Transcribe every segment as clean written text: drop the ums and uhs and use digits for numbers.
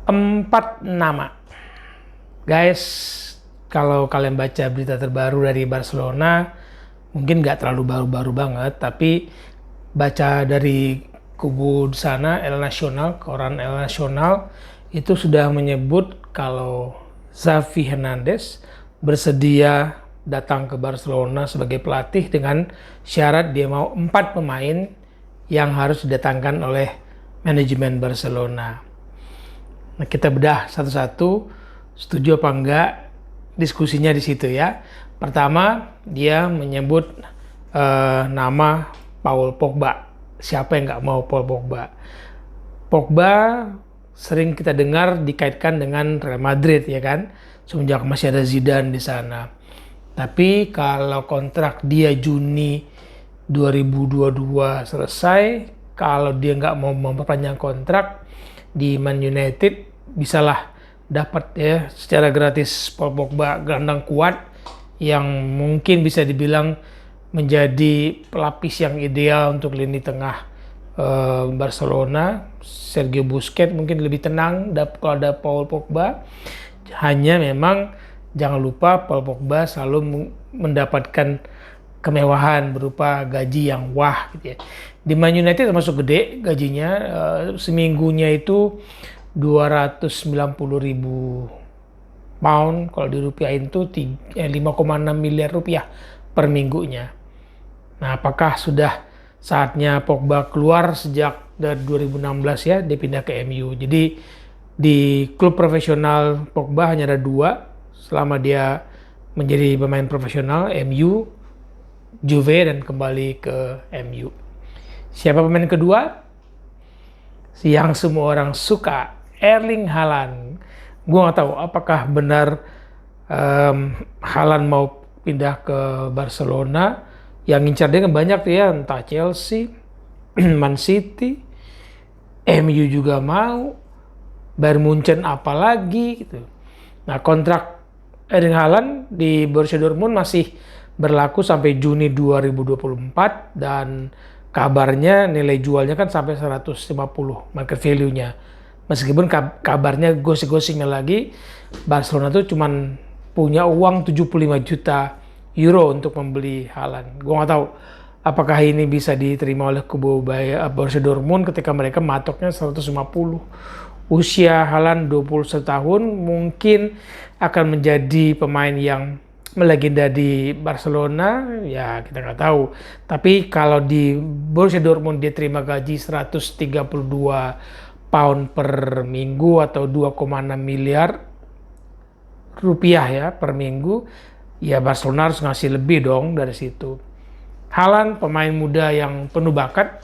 4 nama. Guys, kalau kalian baca berita terbaru dari Barcelona, mungkin nggak terlalu baru-baru banget, tapi baca dari kubu di sana, El Nacional, koran El Nacional, itu sudah menyebut kalau Xavi Hernandez bersedia datang ke Barcelona sebagai pelatih dengan syarat dia mau 4 pemain yang harus didatangkan oleh manajemen Barcelona. Nah, kita bedah satu-satu, setuju apa enggak, diskusinya di situ ya. Pertama, dia menyebut nama Paul Pogba. Siapa yang nggak mau Paul Pogba? Pogba sering kita dengar dikaitkan dengan Real Madrid ya kan, semenjak masih ada Zidane di sana. Tapi kalau kontrak dia Juni 2022 selesai, kalau dia nggak mau memperpanjang kontrak di Man United, bisalah dapat ya secara gratis Paul Pogba, gelandang kuat yang mungkin bisa dibilang menjadi pelapis yang ideal untuk lini tengah Barcelona. Sergio Busquets mungkin lebih tenang kalau ada Paul Pogba. Hanya memang jangan lupa Paul Pogba selalu mendapatkan kemewahan berupa gaji yang wah gitu ya. Di Man United termasuk gede gajinya, seminggunya itu 290.000 pound, kalau dirupiahin itu 5,6 miliar rupiah per minggunya. Nah, apakah sudah saatnya Pogba keluar sejak dari 2016 ya, dia pindah ke MU. Jadi di klub profesional Pogba hanya ada 2 selama dia menjadi pemain profesional, MU, Juve, dan kembali ke MU. Siapa pemain kedua? Yang semua orang suka, Erling Haaland. Gue nggak tahu apakah benar Haaland mau pindah ke Barcelona. Yang ngincar dia kan banyak ya, entah Chelsea, Man City, MU juga mau, Bayern Munchen apalagi gitu. Nah, kontrak Erling Haaland di Borussia Dortmund masih berlaku sampai Juni 2024 dan kabarnya nilai jualnya kan sampai 150 market value-nya. Meskipun kabarnya gosip-gosipnya lagi Barcelona tuh cuman punya uang 75 juta euro untuk membeli Haaland. Gue nggak tahu apakah ini bisa diterima oleh kubu Borussia Dortmund ketika mereka matoknya 150. Usia Haaland 21 tahun mungkin akan menjadi pemain yang melegenda di Barcelona, ya kita nggak tahu. Tapi kalau di Borussia Dortmund dia terima gaji 132 pound per minggu atau 2,6 miliar rupiah ya per minggu, ya Barcelona harus ngasih lebih dong dari situ. Haaland pemain muda yang penuh bakat,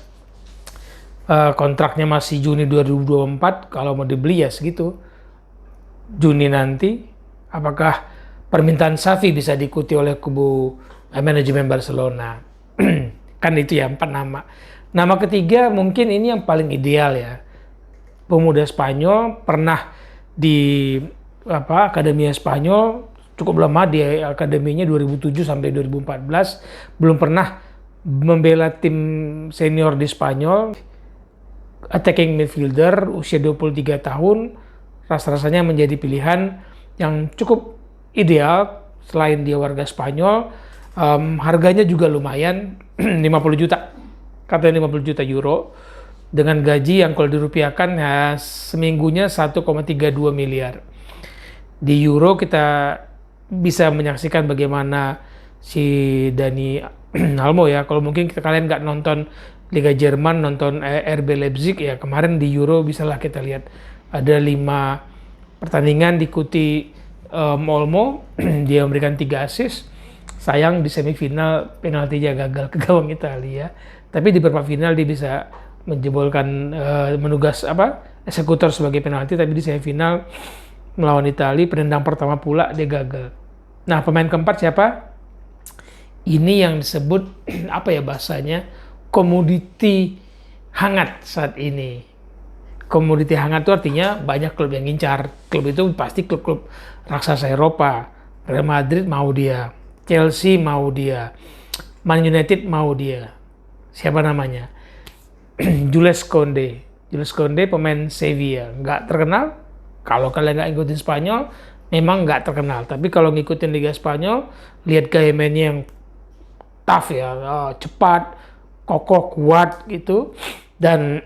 kontraknya masih Juni 2024, kalau mau dibeli ya segitu. Juni nanti, apakah permintaan Xavi bisa diikuti oleh kubu manajemen Barcelona? Kan itu ya 4 nama. Nama ketiga mungkin ini yang paling ideal ya. Pemuda Spanyol, pernah di Akademia Spanyol, cukup lama di akademinya 2007 sampai 2014, belum pernah membela tim senior di Spanyol. Attacking midfielder, usia 23 tahun, rasa-rasanya menjadi pilihan yang cukup ideal. Selain dia warga Spanyol, harganya juga lumayan, 50 juta, katanya 50 juta euro, dengan gaji yang kalau dirupiahkan ya seminggunya 1,32 miliar. Di euro kita bisa menyaksikan bagaimana si Dani Olmo ya. Kalau mungkin kalian nggak nonton Liga Jerman, nonton RB Leipzig ya, kemarin di Euro bisalah kita lihat ada 5 pertandingan diikuti Olmo, dia memberikan 3 assist. Sayang di semifinal penaltinya gagal ke gawang Italia, tapi di perempat final dia bisa menjebolkan menugas eksekutor sebagai penalti, tapi di semifinal melawan Italia penendang pertama pula dia gagal. Nah, pemain keempat siapa? Ini yang disebut bahasanya komoditi hangat saat ini. Komoditi hangat itu artinya banyak klub yang ngincar. Klub itu pasti klub-klub raksasa Eropa. Real Madrid mau dia, Chelsea mau dia, Man United mau dia. Siapa namanya? Jules Koundé. Jules Koundé pemain Sevilla, nggak terkenal, Kalau kalian nggak ngikutin Spanyol, memang nggak terkenal. Tapi kalau ngikutin Liga Spanyol, lihat gaya mainnya yang tough ya, cepat, kokoh, kuat gitu. Dan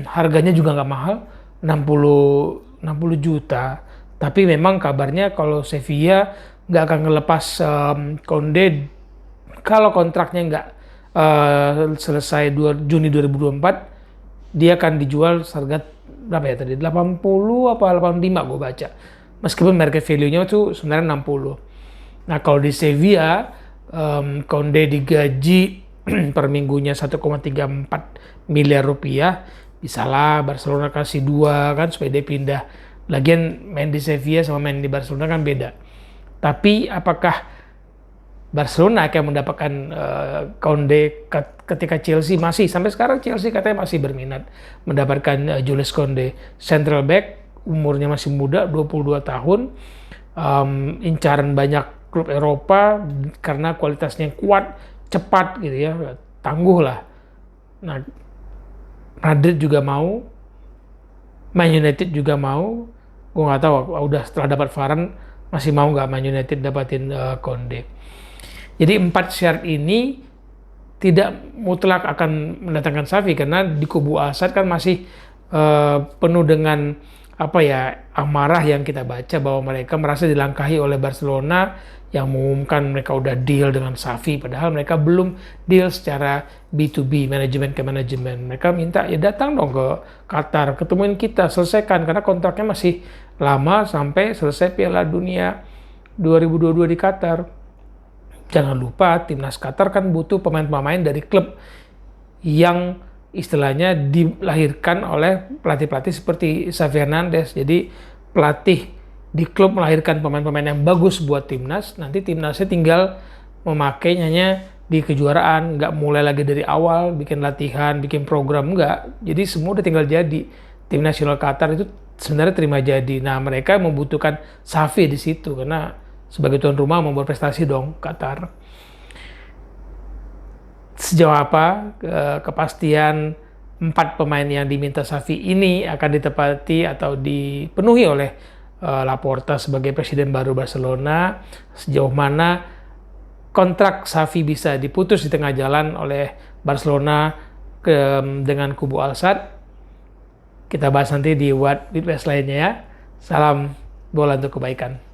harganya juga nggak mahal, 60 juta. Tapi memang kabarnya kalau Sevilla nggak akan ngelepas Konde kalau kontraknya nggak selesai Juni 2024. Dia akan dijual harga berapa ya tadi? 80 apa 85 gue baca. Meskipun market value-nya itu sebenarnya 60. Nah, kalau di Sevilla, Konde digaji per minggunya 1,34 miliar rupiah. Bisalah Barcelona kasih 2 kan supaya dia pindah. Lagian main di Sevilla sama main di Barcelona kan beda. Tapi apakah Barcelona akan mendapatkan Konde ketika Chelsea masih sampai sekarang Chelsea katanya masih berminat mendapatkan Jules Konde, central back, umurnya masih muda 22 tahun, incaran banyak klub Eropa karena kualitasnya kuat, cepat gitu ya, tangguh lah. Nah, Madrid juga mau, Man United juga mau, gue nggak tahu udah setelah dapat Varane masih mau nggak Man United dapatin Konde. Jadi 4 syarat ini tidak mutlak akan mendatangkan Xavi karena di kubu Al-Sadd kan masih penuh dengan amarah yang kita baca bahwa mereka merasa dilangkahi oleh Barcelona yang mengumumkan mereka udah deal dengan Xavi padahal mereka belum deal secara B2B, manajemen ke manajemen. Mereka minta ya datang dong ke Qatar, ketemuin kita, selesaikan karena kontraknya masih lama sampai selesai Piala Dunia 2022 di Qatar. Jangan lupa timnas Qatar kan butuh pemain-pemain dari klub yang istilahnya dilahirkan oleh pelatih-pelatih seperti Xavi Hernandez. Jadi pelatih di klub melahirkan pemain-pemain yang bagus buat timnas. Nanti timnasnya tinggal memakainya di kejuaraan, nggak mulai lagi dari awal bikin latihan, bikin program, nggak. Jadi semua udah tinggal jadi. Tim nasional Qatar itu sebenarnya terima jadi. Nah mereka membutuhkan Xavi di situ karena sebagai tuan rumah mau berprestasi dong Qatar. Sejauh apa kepastian 4 pemain yang diminta Xavi ini akan ditepati atau dipenuhi oleh Laporta sebagai presiden baru Barcelona, sejauh mana kontrak Xavi bisa diputus di tengah jalan oleh Barcelona dengan kubu Al-Sadd, kita bahas nanti di What With West lainnya ya. Salam bola untuk kebaikan.